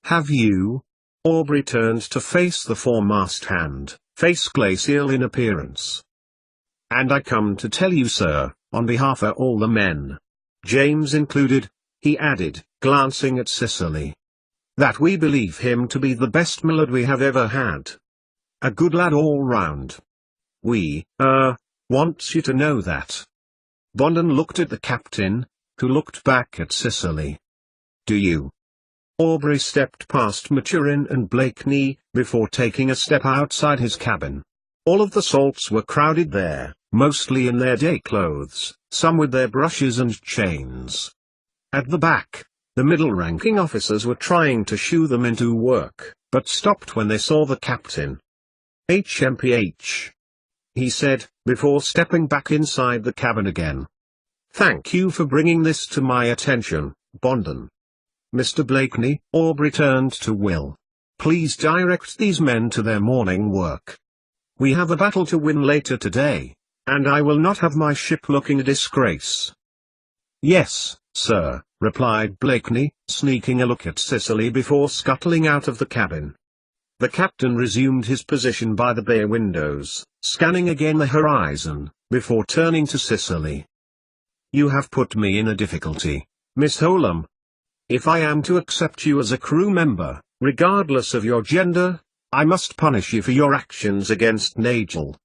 have you? Aubrey turned to face the foremast hand, face glacial in appearance. And I come to tell you, sir, on behalf of all the men, James included, he added, glancing at Cicely, that we believe him to be the best millard we have ever had. A good lad all round. We, wants you to know that. Bondon looked at the captain, who looked back at Cicely. Do you? Aubrey stepped past Maturin and Blakeney, before taking a step outside his cabin. All of the salts were crowded there, mostly in their day clothes, some with their brushes and chains. At the back, the middle-ranking officers were trying to shoo them into work, but stopped when they saw the captain. HMPH. He said, before stepping back inside the cabin again. Thank you for bringing this to my attention, Bondon. Mr. Blakeney, Aubrey turned to Will. Please direct these men to their morning work. We have a battle to win later today, and I will not have my ship looking a disgrace. Yes, sir, replied Blakeney, sneaking a look at Cicely before scuttling out of the cabin. The captain resumed his position by the bay windows, scanning again the horizon, before turning to Cicely. You have put me in a difficulty, Miss Holum. If I am to accept you as a crew member, regardless of your gender, I must punish you for your actions against Nigel.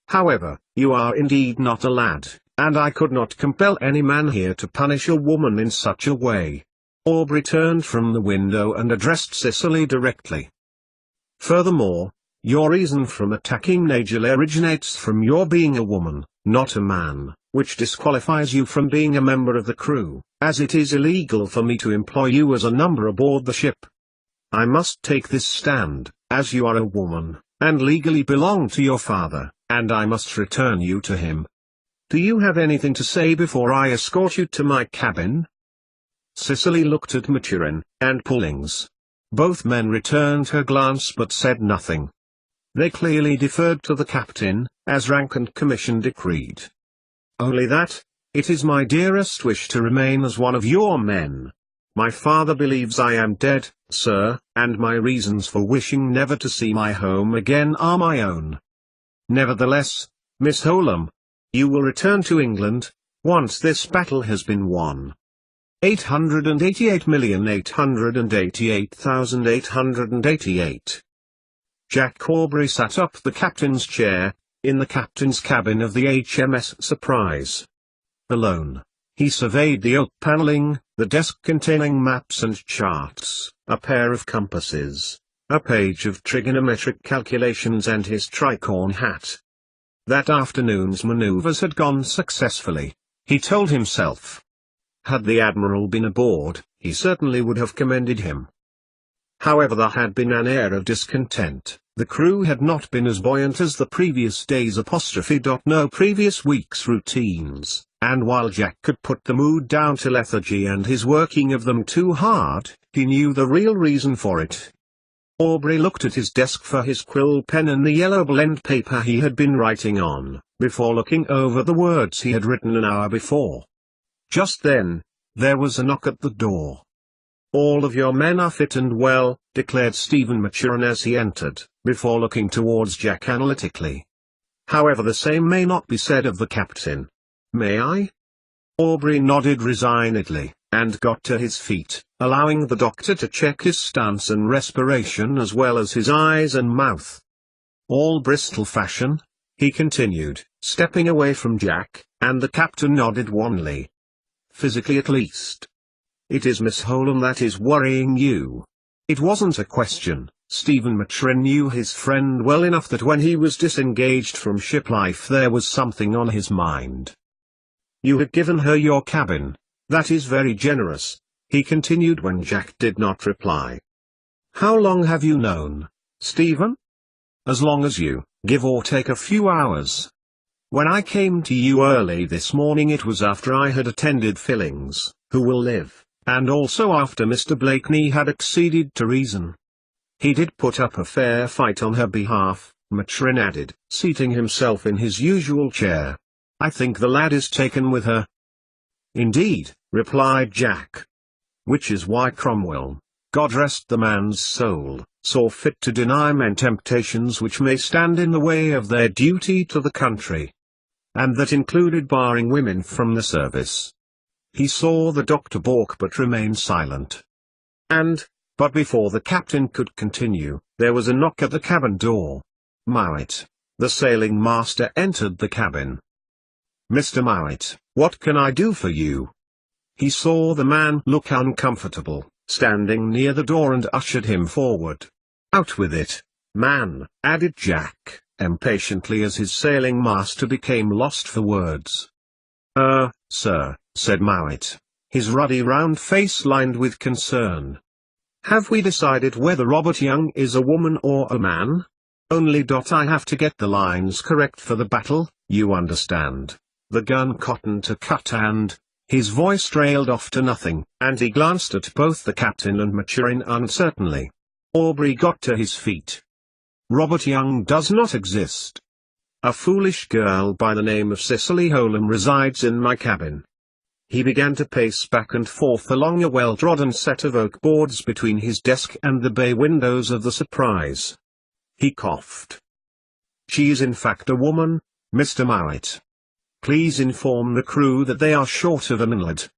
However, you are indeed not a lad, and I could not compel any man here to punish a woman in such a way. Aubrey turned from the window and addressed Cicely directly. Furthermore, your reason from attacking Nigel originates from your being a woman, not a man, which disqualifies you from being a member of the crew, as it is illegal for me to employ you as a number aboard the ship. I must take this stand, as you are a woman, and legally belong to your father, and I must return you to him. Do you have anything to say before I escort you to my cabin? Cicely looked at Maturin and Pullings. Both men returned her glance but said nothing. They clearly deferred to the captain, as rank and commission decreed. Only that, it is my dearest wish to remain as one of your men. My father believes I am dead, sir, and my reasons for wishing never to see my home again are my own. Nevertheless, Miss Holum, you will return to England, once this battle has been won. 888,888,888. Jack Aubrey sat up the captain's chair, in the captain's cabin of the HMS Surprise. Alone, he surveyed the oak paneling, the desk containing maps and charts, a pair of compasses, a page of trigonometric calculations and his tricorn hat. That afternoon's maneuvers had gone successfully, he told himself. Had the Admiral been aboard, he certainly would have commended him. However, there had been an air of discontent, the crew had not been as buoyant as the previous days'. No previous week's routines, and while Jack could put the mood down to lethargy and his working of them too hard, he knew the real reason for it. Aubrey looked at his desk for his quill pen and the yellow blend paper he had been writing on, before looking over the words he had written an hour before. Just then, there was a knock at the door. All of your men are fit and well, declared Stephen Maturin as he entered, before looking towards Jack analytically. However, the same may not be said of the captain. May I? Aubrey nodded resignedly, and got to his feet, allowing the doctor to check his stance and respiration as well as his eyes and mouth. All Bristol fashion, he continued, stepping away from Jack, and the captain nodded wanly. Physically at least. It is Miss Holum that is worrying you. It wasn't a question. Stephen Maturin knew his friend well enough that when he was disengaged from ship life there was something on his mind. You had given her your cabin. That is very generous, he continued when Jack did not reply. How long have you known, Stephen? As long as you, give or take a few hours. When I came to you early this morning it was after I had attended Fillings, who will live, and also after Mr. Blakeney had acceded to reason. He did put up a fair fight on her behalf, Maturin added, seating himself in his usual chair. I think the lad is taken with her. Indeed, replied Jack. Which is why Cromwell, God rest the man's soul, saw fit to deny men temptations which may stand in the way of their duty to the country. And that included barring women from the service. He saw the doctor balk but remained silent. But before the captain could continue, there was a knock at the cabin door. Mowat, the sailing master, entered the cabin. "Mr. Mowat, what can I do for you?" He saw the man look uncomfortable, standing near the door, and ushered him forward. "Out with it, man," added Jack, impatiently, as his sailing master became lost for words. Sir," said Mowat, his ruddy round face lined with concern. "Have we decided whether Robert Young is a woman or a man? Only I have to get the lines correct for the battle, you understand. The gun cotton to cut and—" His voice trailed off to nothing, and he glanced at both the captain and Maturin uncertainly. Aubrey got to his feet. "Robert Young does not exist. A foolish girl by the name of Cicely Holum resides in my cabin." He began to pace back and forth along a well-trodden set of oak boards between his desk and the bay windows of the Surprise. He coughed. "She is in fact a woman, Mr. Mowat. Please inform the crew that they are short of a minute."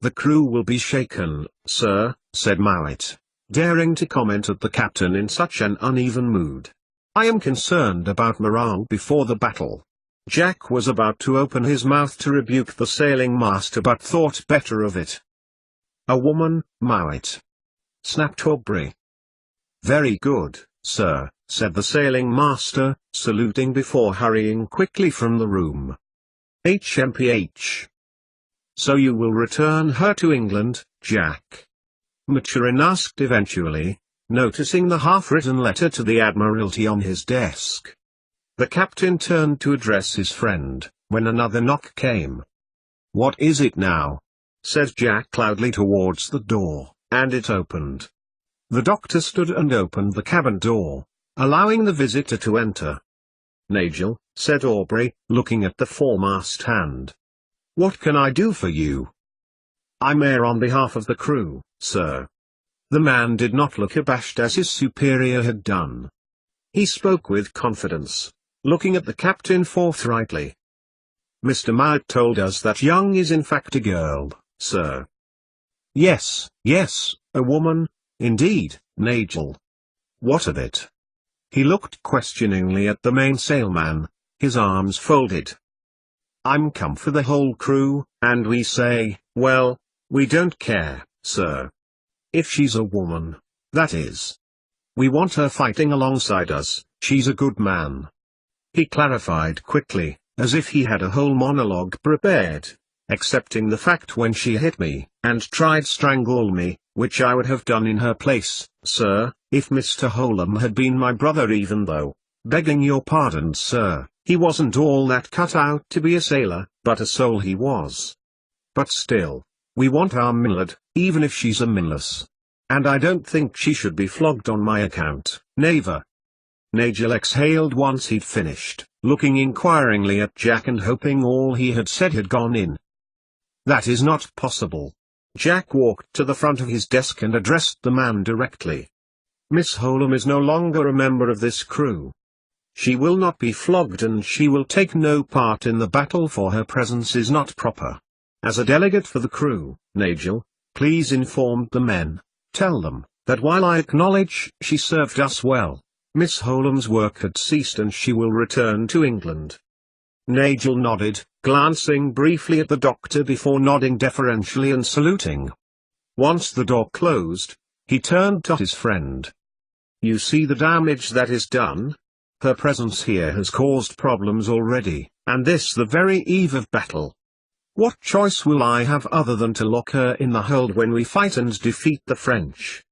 "The crew will be shaken, sir," said Mowat, daring to comment at the captain in such an uneven mood. "I am concerned about morale before the battle." Jack was about to open his mouth to rebuke the sailing master, but thought better of it. "A woman, Mowat," snapped Aubrey. "Very good, sir," said the sailing master, saluting before hurrying quickly from the room. HMPH. "So you will return her to England, Jack?" Maturin asked eventually, noticing the half-written letter to the Admiralty on his desk. The captain turned to address his friend, when another knock came. "What is it now?" said Jack loudly towards the door, and it opened. The doctor stood and opened the cabin door, allowing the visitor to enter. "Nigel," said Aubrey, looking at the foremast hand. "What can I do for you?" "I'm here on behalf of the crew, sir." The man did not look abashed as his superior had done. He spoke with confidence, looking at the captain forthrightly. "Mr. Mowat told us that Young is in fact a girl, sir." Yes, a woman, indeed, Nigel. What of it?" He looked questioningly at the mainsailman, his arms folded. "I'm come for the whole crew, and we say, well, we don't care, sir. If she's a woman, that is. We want her fighting alongside us. She's a good man." He clarified quickly, as if he had a whole monologue prepared, "excepting the fact when she hit me, and tried strangle me, which I would have done in her place, sir, if Mr. Holum had been my brother, even though, begging your pardon, sir, he wasn't all that cut out to be a sailor, but a soul he was. But still, we want our Millard, even if she's a Minless. And I don't think she should be flogged on my account, never." Nigel exhaled once he'd finished, looking inquiringly at Jack and hoping all he had said had gone in. "That is not possible." Jack walked to the front of his desk and addressed the man directly. "Miss Holum is no longer a member of this crew. She will not be flogged, and she will take no part in the battle, for her presence is not proper. As a delegate for the crew, Nigel, please inform the men, tell them, that while I acknowledge she served us well, Miss Holum's work had ceased and she will return to England." Nigel nodded, glancing briefly at the doctor before nodding deferentially and saluting. Once the door closed, he turned to his friend. "You see the damage that is done? Her presence here has caused problems already, and this the very eve of battle. What choice will I have other than to lock her in the hold when we fight and defeat the French?"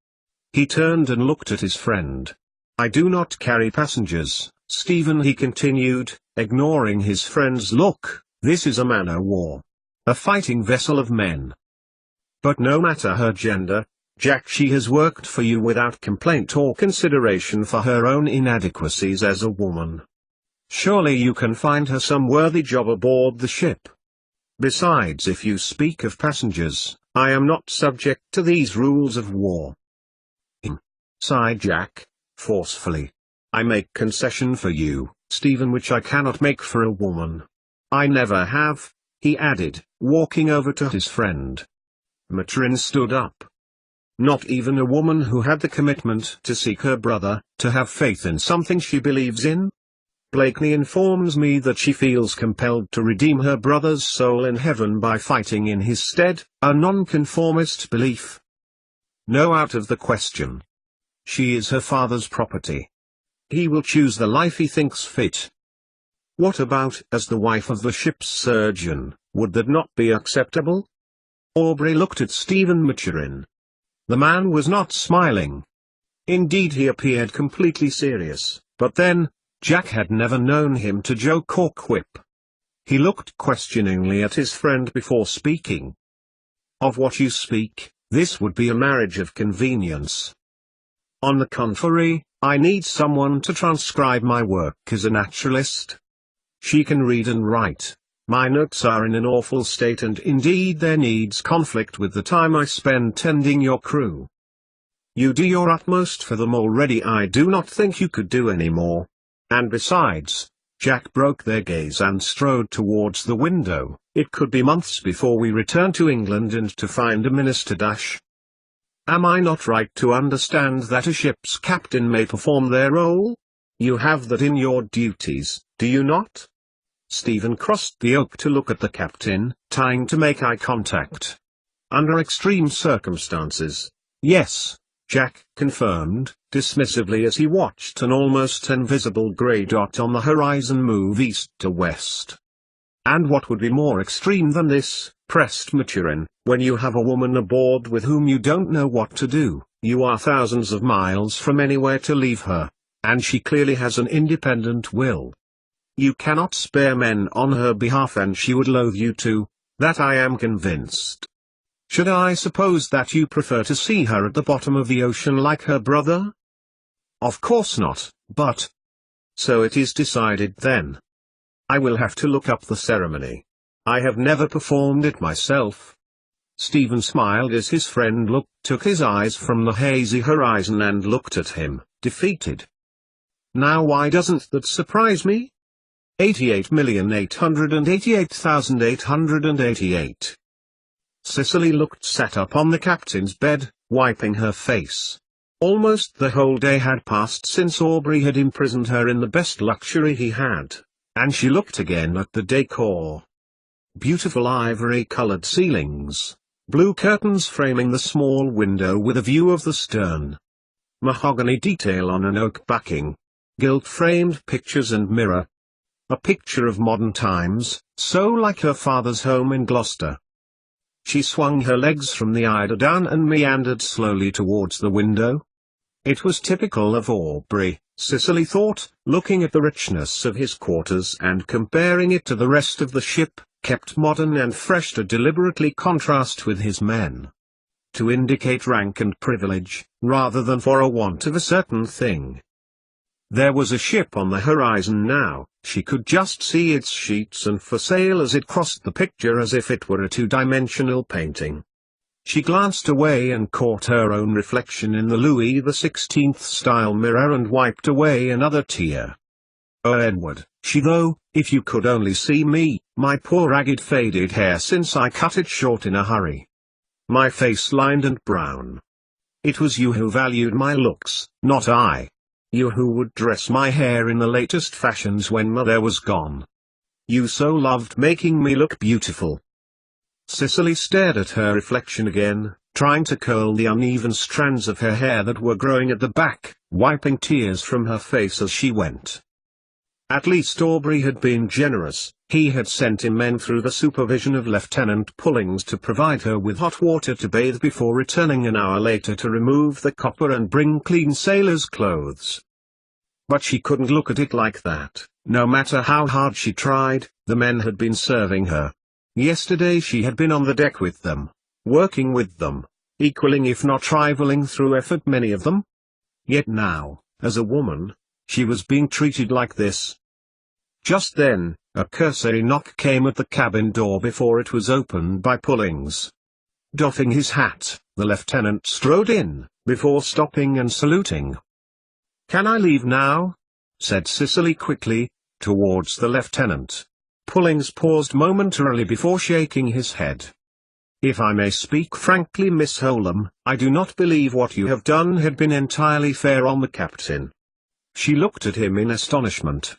He turned and looked at his friend. "I do not carry passengers, Stephen," he continued, ignoring his friend's look. "This is a man-o'-war. A fighting vessel of men. But no matter her gender, Jack, she has worked for you without complaint or consideration for her own inadequacies as a woman. Surely you can find her some worthy job aboard the ship. Besides, if you speak of passengers, I am not subject to these rules of war." sighed Jack, forcefully. I make concession for you, Stephen, which I cannot make for a woman. I never have, he added, walking over to his friend. Maturin stood up. Not even a woman who had the commitment to seek her brother, to have faith in something she believes in? Blakeney informs me that she feels compelled to redeem her brother's soul in heaven by fighting in his stead, a nonconformist belief. No, out of the question. She is her father's property. He will choose the life he thinks fit. What about as the wife of the ship's surgeon, would that not be acceptable? Aubrey looked at Stephen Maturin. The man was not smiling. Indeed, he appeared completely serious, but then, Jack had never known him to joke or quip. He looked questioningly at his friend before speaking. Of what you speak, this would be a marriage of convenience. On the contrary, I need someone to transcribe my work as a naturalist. She can read and write. My notes are in an awful state, and indeed their needs conflict with the time I spend tending your crew. You do your utmost for them already. I do not think you could do any more. And besides, Jack broke their gaze and strode towards the window, it could be months before we return to England and to find a minister. Am I not right to understand that a ship's captain may perform their role? You have that in your duties, do you not? Stephen crossed the oak to look at the captain, trying to make eye contact. Under extreme circumstances, yes, Jack confirmed, dismissively as he watched an almost invisible grey dot on the horizon move east to west. And what would be more extreme than this, pressed Maturin, when you have a woman aboard with whom you don't know what to do, you are thousands of miles from anywhere to leave her, and she clearly has an independent will. You cannot spare men on her behalf, and she would loathe you too, that I am convinced. Should I suppose that you prefer to see her at the bottom of the ocean like her brother? Of course not, but... So it is decided then. I will have to look up the ceremony. I have never performed it myself. Stephen smiled as his friend took his eyes from the hazy horizon and looked at him, defeated. Now why doesn't that surprise me? 88,888,888. Cicely sat up on the captain's bed, wiping her face. Almost the whole day had passed since Aubrey had imprisoned her in the best luxury he had, and she looked again at the decor. Beautiful ivory-colored ceilings, blue curtains framing the small window with a view of the stern. Mahogany detail on an oak backing. Gilt-framed pictures and mirror. A picture of modern times, so like her father's home in Gloucester. She swung her legs from the eiderdown and meandered slowly towards the window. It was typical of Aubrey, Cicely thought, looking at the richness of his quarters and comparing it to the rest of the ship, kept modern and fresh to deliberately contrast with his men. To indicate rank and privilege, rather than for a want of a certain thing. There was a ship on the horizon now, she could just see its sheets and foresail as it crossed the picture as if it were a two-dimensional painting. She glanced away and caught her own reflection in the Louis XVI-style mirror and wiped away another tear. Oh Edward, though, if you could only see me, my poor ragged faded hair since I cut it short in a hurry. My face lined and brown. It was you who valued my looks, not I. You who would dress my hair in the latest fashions when mother was gone. You so loved making me look beautiful. Cicely stared at her reflection again, trying to curl the uneven strands of her hair that were growing at the back, wiping tears from her face as she went. At least Aubrey had been generous. He had sent him men through the supervision of Lieutenant Pullings to provide her with hot water to bathe before returning an hour later to remove the copper and bring clean sailor's clothes. But she couldn't look at it like that. No matter how hard she tried, the men had been serving her. Yesterday she had been on the deck with them, working with them, equaling if not rivaling through effort many of them. Yet now, as a woman, she was being treated like this. Just then, a cursory knock came at the cabin door before it was opened by Pullings. Doffing his hat, the lieutenant strode in, before stopping and saluting. "Can I leave now?" said Cicely quickly, towards the lieutenant. Pullings paused momentarily before shaking his head. "If I may speak frankly, Miss Holum, I do not believe what you have done had been entirely fair on the captain." She looked at him in astonishment.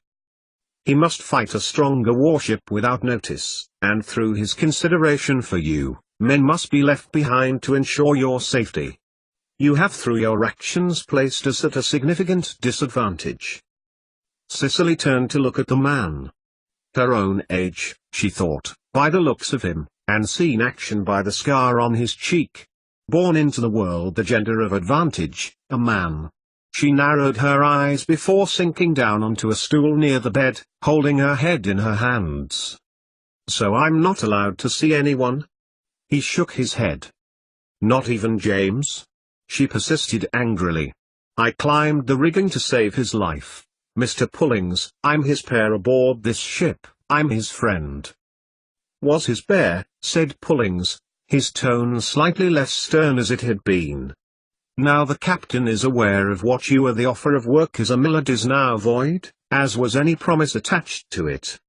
"He must fight a stronger warship without notice, and through his consideration for you, men must be left behind to ensure your safety. You have through your actions placed us at a significant disadvantage." Cicely turned to look at the man. Her own age, she thought, by the looks of him, and seen action by the scar on his cheek. Born into the world the gender of advantage, a man. She narrowed her eyes before sinking down onto a stool near the bed, holding her head in her hands. "So I'm not allowed to see anyone?" He shook his head. "Not even James?" She persisted angrily. "I climbed the rigging to save his life. Mr. Pullings, I'm his pair aboard this ship, I'm his friend." "Was his pair," said Pullings, his tone slightly less stern as it had been. "Now the captain is aware of what you are. The offer of work as a millard is now void, as was any promise attached to it.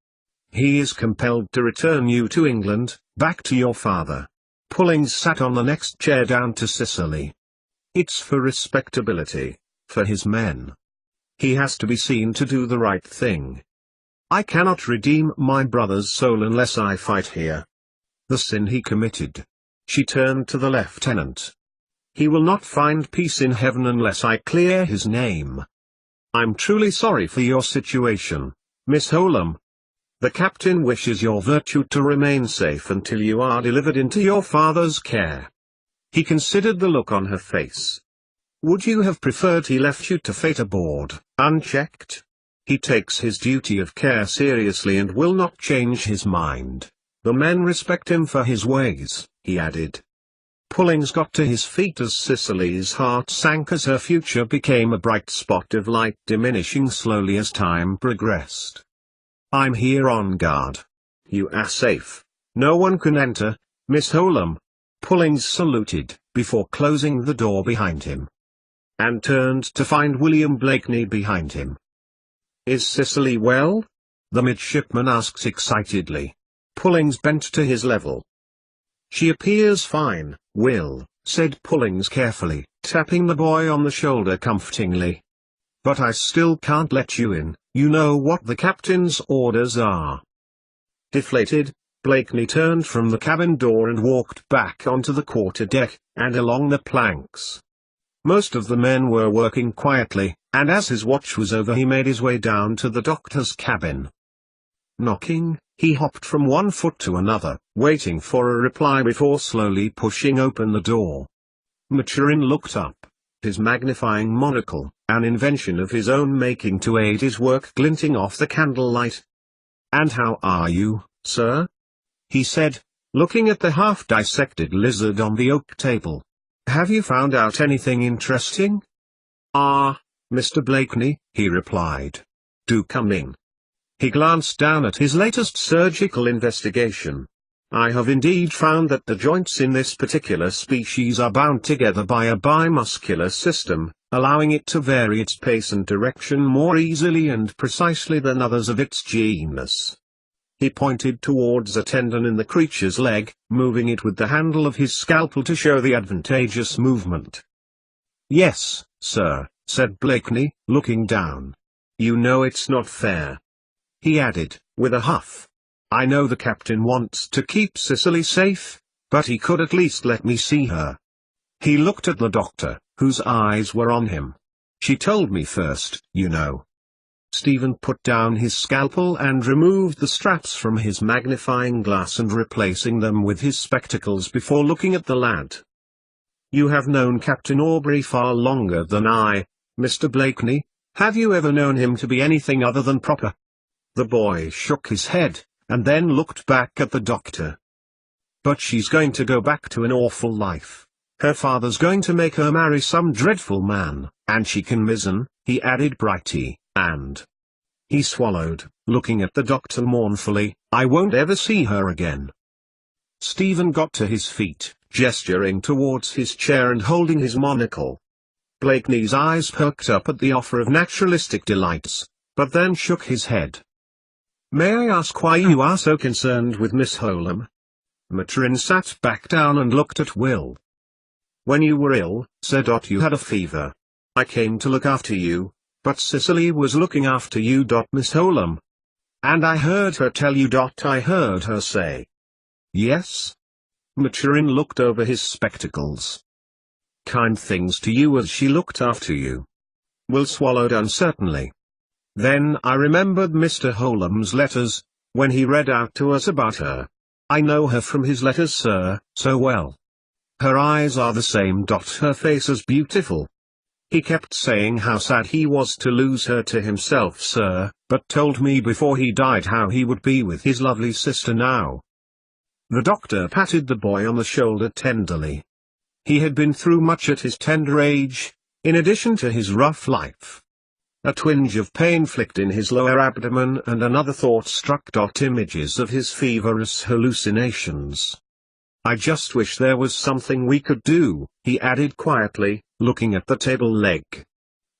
He is compelled to return you to England, back to your father." Pullings sat on the next chair down to Cicely. "It's for respectability, for his men. He has to be seen to do the right thing. I cannot redeem my brother's soul unless I fight here. The sin he committed." She turned to the lieutenant. "He will not find peace in heaven unless I clear his name. I'm truly sorry for your situation, Miss Holum. The captain wishes your virtue to remain safe until you are delivered into your father's care." He considered the look on her face. "Would you have preferred he left you to fate aboard, unchecked? He takes his duty of care seriously and will not change his mind. The men respect him for his ways," he added. Pullings got to his feet as Cicely's heart sank as her future became a bright spot of light diminishing slowly as time progressed. "I'm here on guard. You are safe. No one can enter, Miss Holum." Pullings saluted, before closing the door behind him. And turned to find William Blakeney behind him. "Is Cicely well?" the midshipman asked excitedly. Pullings bent to his level. "She appears fine, Will," said Pullings carefully, tapping the boy on the shoulder comfortingly. "But I still can't let you in. You know what the captain's orders are." Deflated, Blakeney turned from the cabin door and walked back onto the quarter-deck, and along the planks. Most of the men were working quietly, and as his watch was over he made his way down to the doctor's cabin. Knocking, he hopped from one foot to another, waiting for a reply before slowly pushing open the door. Maturin looked up, his magnifying monocle, an invention of his own making to aid his work, glinting off the candlelight. "And how are you, sir?" he said, looking at the half-dissected lizard on the oak table. "Have you found out anything interesting?" "Ah, Mr. Blakeney," he replied. "Do come in." He glanced down at his latest surgical investigation. "I have indeed found that the joints in this particular species are bound together by a bimuscular system, allowing it to vary its pace and direction more easily and precisely than others of its genus." He pointed towards a tendon in the creature's leg, moving it with the handle of his scalpel to show the advantageous movement. "Yes, sir," said Blakeney, looking down. "You know it's not fair," he added, with a huff. "I know the captain wants to keep Cicely safe, but he could at least let me see her." He looked at the doctor, whose eyes were on him. "She told me first, you know." Stephen put down his scalpel and removed the straps from his magnifying glass and replacing them with his spectacles before looking at the lad. "You have known Captain Aubrey far longer than I, Mr. Blakeney. Have you ever known him to be anything other than proper?" The boy shook his head, and then looked back at the doctor. "But she's going to go back to an awful life. Her father's going to make her marry some dreadful man, and she can mizzen," he added brightly, "and—" he swallowed, looking at the doctor mournfully, "I won't ever see her again." Stephen got to his feet, gesturing towards his chair and holding his monocle. Blakeney's eyes perked up at the offer of naturalistic delights, but then shook his head. "May I ask why you are so concerned with Miss Holum?" Maturin sat back down and looked at Will. "When you were ill, said you had a fever. I came to look after you, but Cicely was looking after you. Miss Holum. And I heard her tell you. I heard her say." "Yes?" Maturin looked over his spectacles. "Kind things to you as she looked after you." Will swallowed uncertainly. "Then I remembered Mr. Holum's letters, when he read out to us about her. I know her from his letters, sir, so well. Her eyes are the same. Her face is beautiful. He kept saying how sad he was to lose her to himself, sir, but told me before he died how he would be with his lovely sister now." The doctor patted the boy on the shoulder tenderly. He had been through much at his tender age, in addition to his rough life. A twinge of pain flicked in his lower abdomen and another thought struck. Images of his feverish hallucinations. "I just wish there was something we could do," he added quietly, looking at the table leg.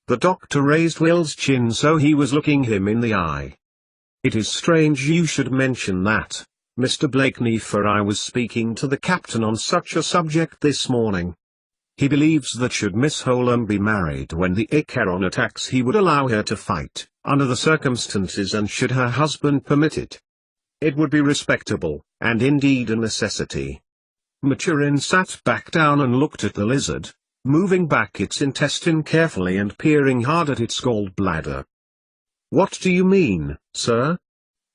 The doctor raised Will's chin so he was looking him in the eye. "It is strange you should mention that, Mr. Blakeney, for I was speaking to the captain on such a subject this morning. He believes that should Miss Holum be married when the Acheron attacks he would allow her to fight, under the circumstances, and should her husband permit it. It would be respectable, and indeed a necessity." Maturin sat back down and looked at the lizard, moving back its intestine carefully and peering hard at its gallbladder. "What do you mean, sir?"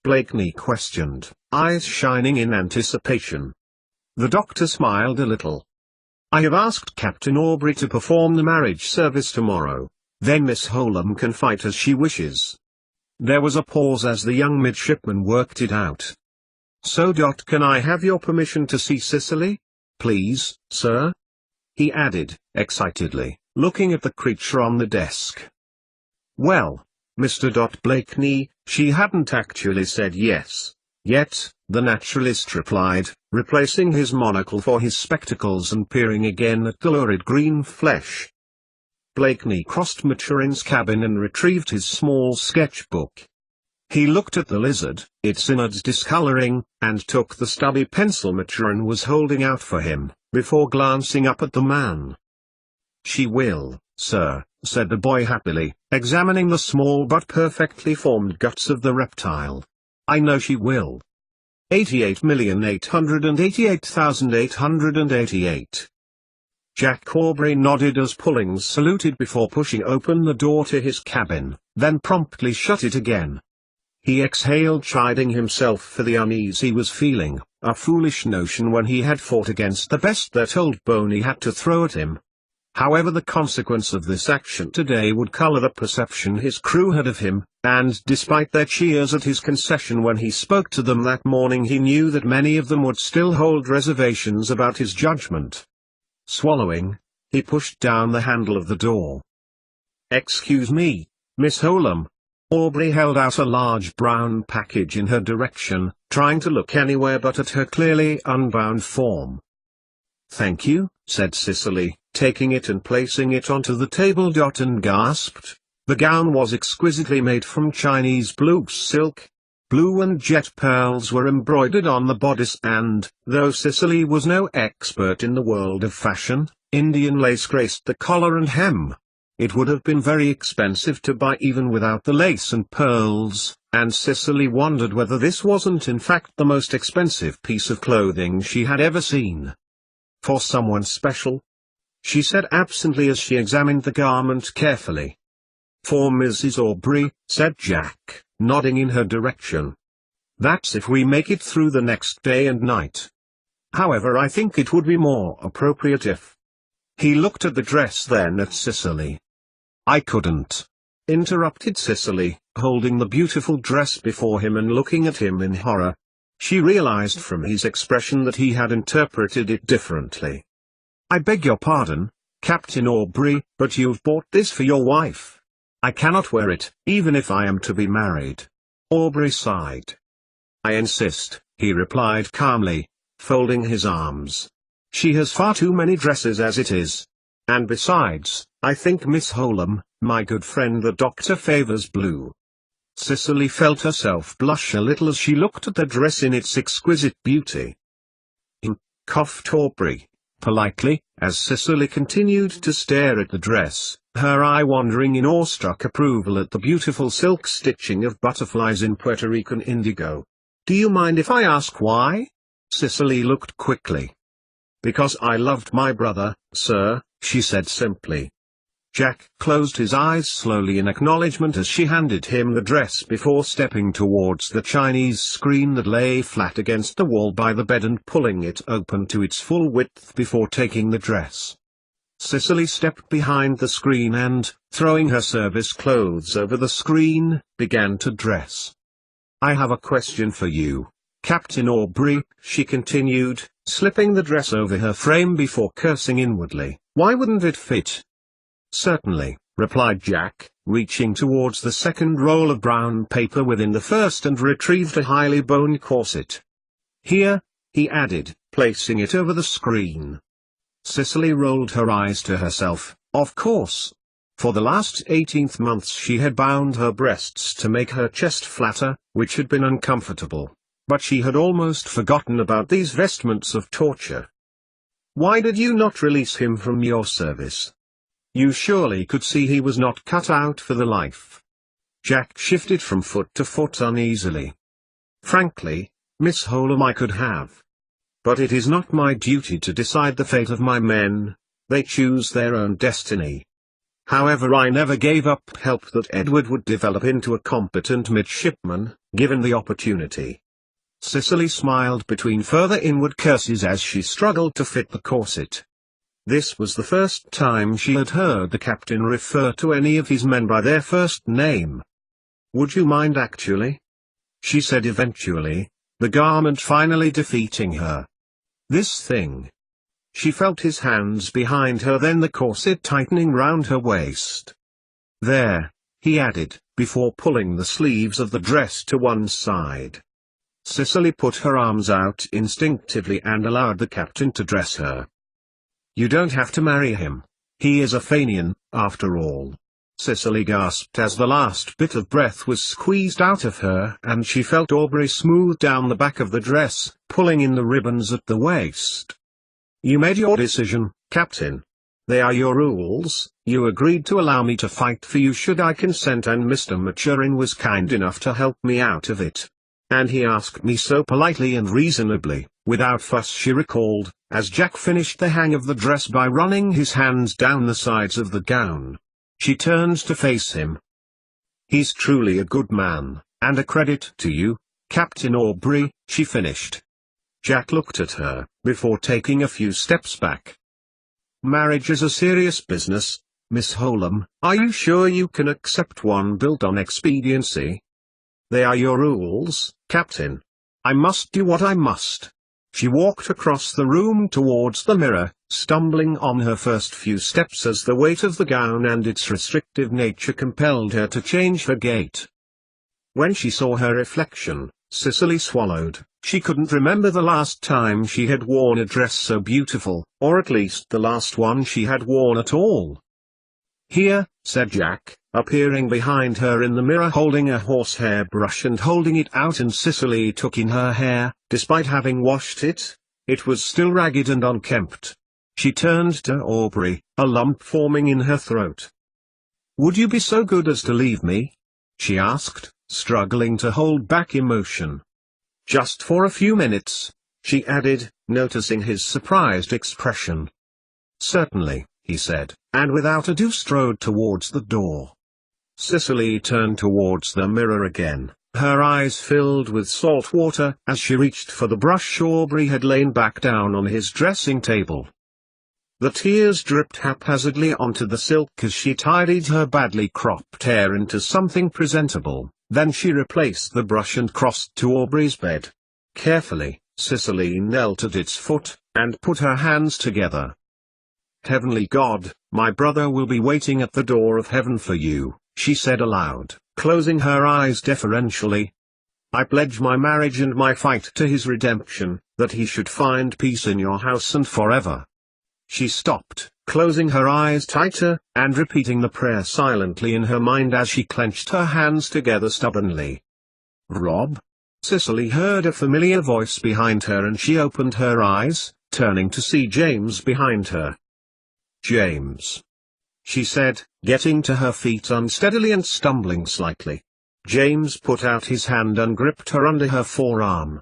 Blakeney questioned, eyes shining in anticipation. The doctor smiled a little. "I have asked Captain Aubrey to perform the marriage service tomorrow. Then Miss Holum can fight as she wishes." There was a pause as the young midshipman worked it out. "So can I have your permission to see Cicely? Please, sir?" he added, excitedly, looking at the creature on the desk. "Well, Mr. Blakeney, she hadn't actually said yes, yet," the naturalist replied, replacing his monocle for his spectacles and peering again at the lurid green flesh. Blakeney crossed Maturin's cabin and retrieved his small sketchbook. He looked at the lizard, its innards discoloring, and took the stubby pencil Maturin was holding out for him, before glancing up at the man. "She will, sir," said the boy happily, examining the small but perfectly formed guts of the reptile. "I know she will. 88,888,888. Jack Aubrey nodded as Pullings saluted before pushing open the door to his cabin, then promptly shut it again. He exhaled, chiding himself for the unease he was feeling, a foolish notion when he had fought against the best that old Boney had to throw at him. However, the consequence of this action today would color the perception his crew had of him, and despite their cheers at his concession when he spoke to them that morning, he knew that many of them would still hold reservations about his judgment. Swallowing, he pushed down the handle of the door. "Excuse me, Miss Holum." Aubrey held out a large brown package in her direction, trying to look anywhere but at her clearly unbound form. "Thank you," said Cicely, taking it and placing it onto the table. And gasped. The gown was exquisitely made from Chinese blue silk. Blue and jet pearls were embroidered on the bodice, and, though Cicely was no expert in the world of fashion, Indian lace graced the collar and hem. It would have been very expensive to buy even without the lace and pearls, and Cicely wondered whether this wasn't in fact the most expensive piece of clothing she had ever seen. "For someone special?" she said absently as she examined the garment carefully. "For Mrs. Aubrey," said Jack, nodding in her direction. "That's if we make it through the next day and night. However, I think it would be more appropriate if—" He looked at the dress, then at Cicely. "I couldn't," interrupted Cicely, holding the beautiful dress before him and looking at him in horror. She realized from his expression that he had interpreted it differently. "I beg your pardon, Captain Aubrey, but you've bought this for your wife. I cannot wear it, even if I am to be married." Aubrey sighed. "I insist," he replied calmly, folding his arms. She has far too many dresses as it is. And besides, I think Miss Holum, my good friend the doctor favors blue." Cicely felt herself blush a little as she looked at the dress in its exquisite beauty. Coughed Aubrey, politely, as Cicely continued to stare at the dress, her eye wandering in awestruck approval at the beautiful silk stitching of butterflies in Puerto Rican indigo. "Do you mind if I ask why?" Cicely looked quickly. "Because I loved my brother, sir," she said simply. Jack closed his eyes slowly in acknowledgement as she handed him the dress before stepping towards the Chinese screen that lay flat against the wall by the bed and pulling it open to its full width before taking the dress. Cicely stepped behind the screen and, throwing her service clothes over the screen, began to dress. "I have a question for you, Captain Aubrey," she continued, slipping the dress over her frame before cursing inwardly. "Why wouldn't it fit?" "Certainly," replied Jack, reaching towards the second roll of brown paper within the first and retrieved a highly boned corset. "Here," he added, placing it over the screen. Cicely rolled her eyes to herself. Of course. For the last 18 months she had bound her breasts to make her chest flatter, which had been uncomfortable. But she had almost forgotten about these vestments of torture. "Why did you not release him from your service? You surely could see he was not cut out for the life." Jack shifted from foot to foot uneasily. "Frankly, Miss Holum, I could have. But it is not my duty to decide the fate of my men. They choose their own destiny. However, I never gave up hope that Edward would develop into a competent midshipman, given the opportunity." Cicely smiled between further inward curses as she struggled to fit the corset. This was the first time she had heard the captain refer to any of his men by their first name. "Would you mind actually?" she said eventually, the garment finally defeating her. "This thing." She felt his hands behind her, then the corset tightening round her waist. "There," he added, before pulling the sleeves of the dress to one side. Cicely put her arms out instinctively and allowed the captain to dress her. "You don't have to marry him. He is a Fenian, after all." Cicely gasped as the last bit of breath was squeezed out of her and she felt Aubrey smooth down the back of the dress, pulling in the ribbons at the waist. "You made your decision, Captain. They are your rules. You agreed to allow me to fight for you should I consent, and Mr. Maturin was kind enough to help me out of it. And he asked me so politely and reasonably, without fuss," she recalled, as Jack finished the hang of the dress by running his hands down the sides of the gown. She turned to face him. "He's truly a good man, and a credit to you, Captain Aubrey," she finished. Jack looked at her, before taking a few steps back. "Marriage is a serious business, Miss Holum. Are you sure you can accept one built on expediency?" "They are your rules, Captain. I must do what I must." She walked across the room towards the mirror, stumbling on her first few steps as the weight of the gown and its restrictive nature compelled her to change her gait. When she saw her reflection, Cicely swallowed. She couldn't remember the last time she had worn a dress so beautiful, or at least the last one she had worn at all. "Here," said Jack, appearing behind her in the mirror holding a horsehair brush and holding it out, and Cicely took in her hair. Despite having washed it, it was still ragged and unkempt. She turned to Aubrey, a lump forming in her throat. "Would you be so good as to leave me?" she asked, struggling to hold back emotion. "Just for a few minutes," she added, noticing his surprised expression. "Certainly," he said, and without ado strode towards the door. Cicely turned towards the mirror again, her eyes filled with salt water as she reached for the brush Aubrey had lain back down on his dressing table. The tears dripped haphazardly onto the silk as she tidied her badly cropped hair into something presentable. Then she replaced the brush and crossed to Aubrey's bed. Carefully, Cicely knelt at its foot, and put her hands together. "Heavenly God, my brother will be waiting at the door of heaven for you," she said aloud, closing her eyes deferentially. I pledge my marriage and my fight to his redemption, that he should find peace in your house and forever." She stopped, closing her eyes tighter, and repeating the prayer silently in her mind as she clenched her hands together stubbornly. "Rob?" Cicely heard a familiar voice behind her and she opened her eyes, turning to see James behind her. "James," she said, getting to her feet unsteadily and stumbling slightly. James put out his hand and gripped her under her forearm.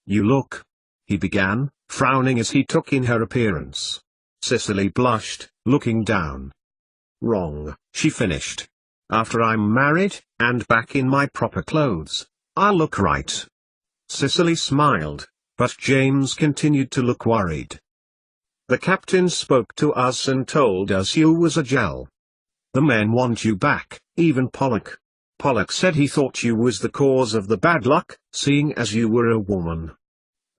"You look," he began, frowning as he took in her appearance. Cicely blushed, looking down. "Wrong," she finished. "After I'm married, and back in my proper clothes, I'll look right." Cicely smiled, but James continued to look worried. "The captain spoke to us and told us you was a gel. The men want you back, even Pollock. Pollock said he thought you was the cause of the bad luck, seeing as you were a woman.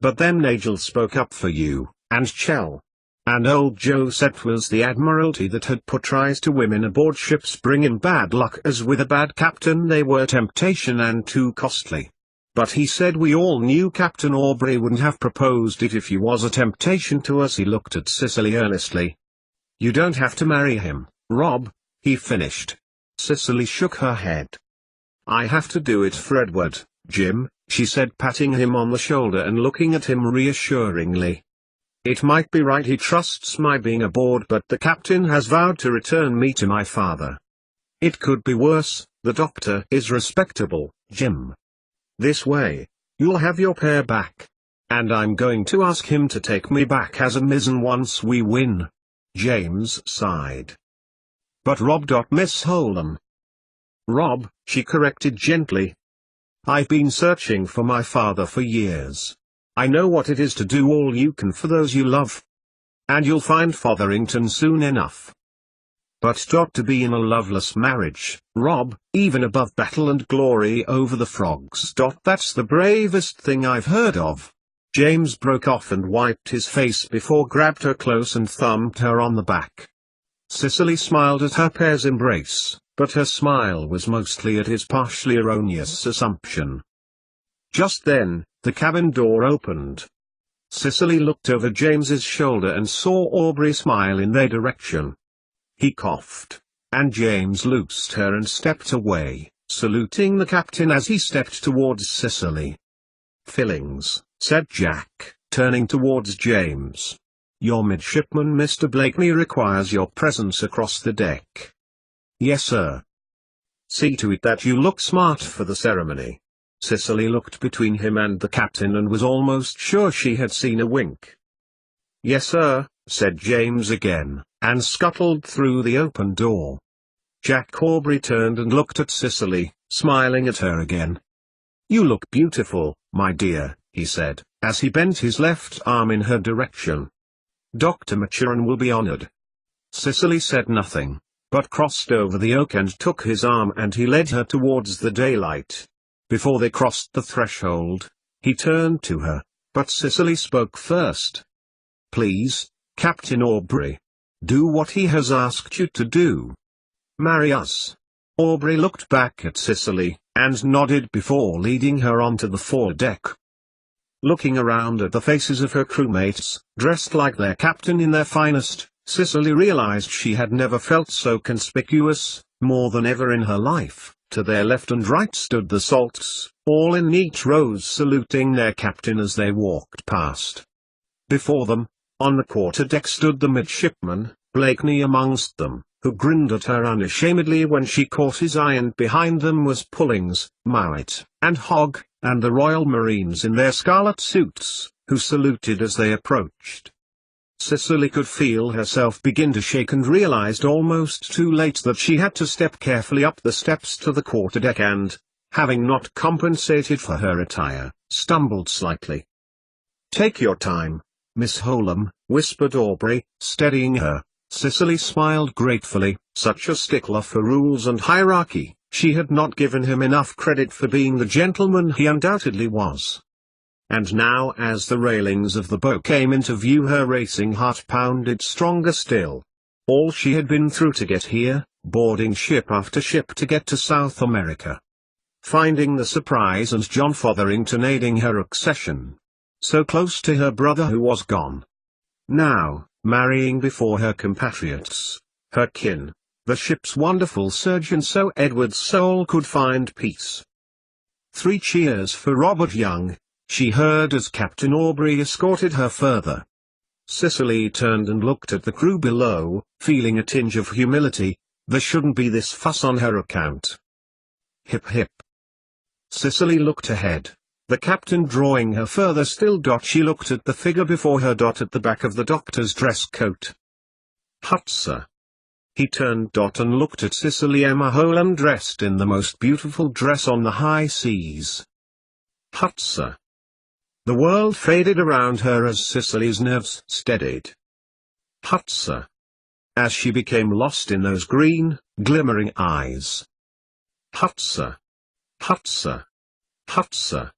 But then Nigel spoke up for you, and Chell. And old Joe said 'twas the Admiralty that had put tries to women aboard ships bringing bad luck, as with a bad captain they were temptation and too costly. But he said we all knew Captain Aubrey wouldn't have proposed it if he was a temptation to us." He looked at Cicely earnestly. "You don't have to marry him, Rob," he finished. Cicely shook her head. "I have to do it for Edward, Jim," she said, patting him on the shoulder and looking at him reassuringly. "It might be right he trusts my being aboard, but the captain has vowed to return me to my father. It could be worse. The doctor is respectable, Jim. This way, you'll have your pair back. And I'm going to ask him to take me back as a mizzen once we win." James sighed. "But Rob. Miss Holem." "Rob," she corrected gently. "I've been searching for my father for years. I know what it is to do all you can for those you love. And you'll find Fotherington soon enough. But to be in a loveless marriage, Rob, even above battle and glory over the frogs. That's the bravest thing I've heard of." James broke off and wiped his face before grabbed her close and thumped her on the back. Cicely smiled at her pair's embrace, but her smile was mostly at his partially erroneous assumption. Just then, the cabin door opened. Cicely looked over James's shoulder and saw Aubrey smile in their direction. He coughed, and James loosed her and stepped away, saluting the captain as he stepped towards Cicely. "Fillings," said Jack, turning towards James. "Your midshipman Mr. Blakeney requires your presence across the deck." "Yes, sir." "See to it that you look smart for the ceremony." Cicely looked between him and the captain and was almost sure she had seen a wink. "Yes, sir," said James again, and scuttled through the open door. Jack Aubrey turned and looked at Cicely, smiling at her again. "You look beautiful, my dear," he said, as he bent his left arm in her direction. "Dr. Maturin will be honored." Cicely said nothing, but crossed over the oak and took his arm and he led her towards the daylight. Before they crossed the threshold, he turned to her, but Cicely spoke first. "Please, Captain Aubrey. Do what he has asked you to do. Marry us." Aubrey looked back at Cicely, and nodded before leading her onto the foredeck. Looking around at the faces of her crewmates, dressed like their captain in their finest, Cicely realized she had never felt so conspicuous, more than ever in her life. To their left and right stood the Salts, all in neat rows saluting their captain as they walked past. Before them, on the quarter-deck stood the midshipman, Blakeney amongst them, who grinned at her unashamedly when she caught his eye, and behind them was Pullings, Mowat, and Hogg, and the Royal Marines in their scarlet suits, who saluted as they approached. Cicely could feel herself begin to shake and realized almost too late that she had to step carefully up the steps to the quarterdeck and, having not compensated for her attire, stumbled slightly. "Take your time, Miss Holem," whispered Aubrey, steadying her. Cicely smiled gratefully. Such a stickler for rules and hierarchy, she had not given him enough credit for being the gentleman he undoubtedly was. And now as the railings of the boat came into view, her racing heart pounded stronger still. All she had been through to get here, boarding ship after ship to get to South America. finding the surprise and John Fotherington aiding her accession. So close to her brother who was gone. Now, marrying before her compatriots, her kin, the ship's wonderful surgeon, so Edward's soul could find peace. 3 cheers for Robert Young, she heard as Captain Aubrey escorted her further. Cicely turned and looked at the crew below, feeling a tinge of humility. There shouldn't be this fuss on her account. Hip hip. Cicely looked ahead, the captain drawing her further still. She looked at the figure before her. At the back of the doctor's dress coat. Hut, sir. He turned and looked at Cicely Emma Holland dressed in the most beautiful dress on the high seas. Hut, sir. The world faded around her as Cicely's nerves steadied. Hut, sir. As she became lost in those green, glimmering eyes. Hut, sir. Hut, sir. Hut, sir.